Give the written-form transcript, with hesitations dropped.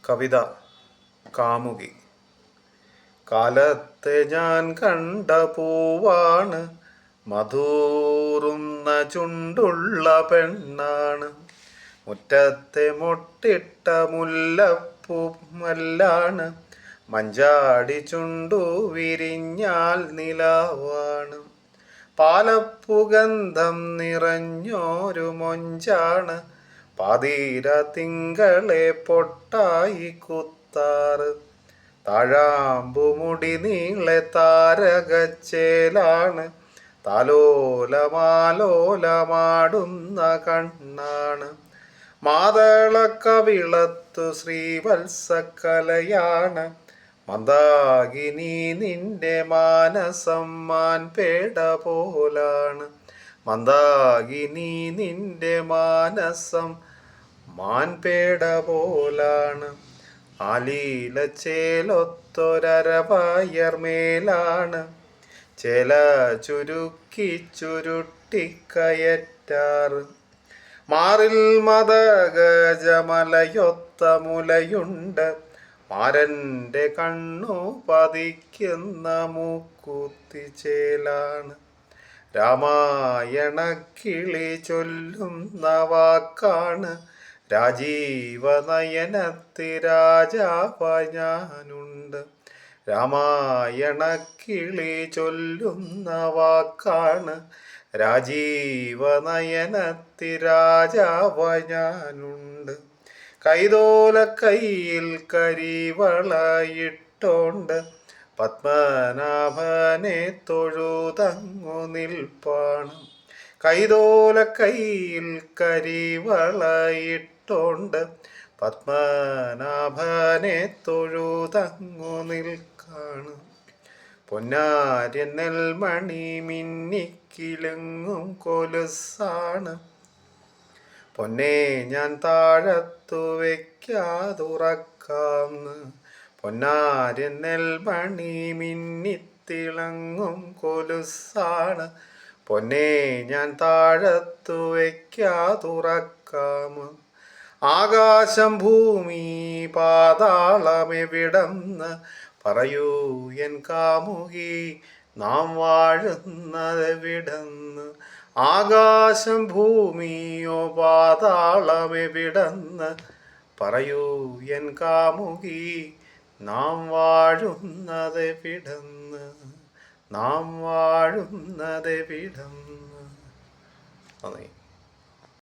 കവിത കാമുകി. കാലത്തെ ഞാൻ കണ്ട പൂവാണ്, മധൂറുന്ന ചുണ്ടുള്ള പെണ്ണാണ്. മുറ്റത്തെ മൊട്ടിട്ട മുല്ലപ്പൂമല്ലാണ്, മഞ്ചാടി ചുണ്ടു വിരിഞ്ഞാൽ നിലാവാണ്. പാലപ്പുഗന്ധം നിറഞ്ഞോരു മൊഞ്ചാണ്, പാതിര തിങ്കളെ പൊട്ടായി കുത്താറ്. താഴാമ്പുമുടി നീളെ താരകച്ചേലാണ്, താലോലമാലോലമാടുന്ന കണ്ണാണ്. മാതളക്കവിളത്തു ശ്രീവത്സക്കലയാണ്, മന്ദാകിനി നിന്റെ മാനസം മാൻപേട പോലാണ്. മന്ദാകിനി നിന്റെ മാനസം മാൻപേട പോലാണ്. ആലീലച്ചേലൊത്തൊരരവയർമേലാണ്, ചേല ചുരുക്കി ചുരുട്ടിക്കയറ്റാറ്. മാറിൽ മദഗജമലയൊത്ത മുലയുണ്ട്, മാരൻ്റെ കണ്ണു പതിക്കുന്ന മൂക്കുത്തിച്ചേലാണ്. രാമായണക്കിളി ചൊല്ലുന്ന വാക്കാണ്, രാജീവനയനത്തി രാജാവായി ഞാനുണ്ട്. രാമായണക്കിളി ചൊല്ലുന്ന വാക്കാണ്, രാജീവനയനത്തി രാജാവായി ഞാനുണ്ട്. കൈതോല കയ്യിൽ കരിവളയിട്ടോണ്ട്, പത്മനാഭനെ തൊഴുതങ്ങു നിൽപ്പാണ്. കൈതോല കയ്യിൽ കരിവളയിട്ടോണ്ട്, പത്മനാഭനെ തൊഴുതങ്ങു നിൽക്കാണ്. പൊന്നാര്യൻ നെൽമണി മിന്നിക്കിലുങ്ങും കൊലുസാണ്, പൊന്നെ ഞാൻ താഴത്തു വയ്ക്കാതുറക്കാംന്ന്. പൊന്നാര്യൻ നെൽമണി മിന്നിത്തിളങ്ങും കൊലുസാണ്, പൊന്നെ ഞാൻ താഴത്തു വയ്ക്കാതുറക്കാം. ആകാശം ഭൂമി പാതാളമെവിടംന്ന് പറയൂ എൻ കാമുകി, നാം വാഴുന്നതെവിടന്ന്. ആകാശം ഭൂമിയോ പാതാളമെവിടന്ന് പറയൂ എൻ കാമുകി, നാം വാഴുന്നതെവിടന്ന്. നാം വാഴുന്നതെവിടന്ന്. നന്ദി.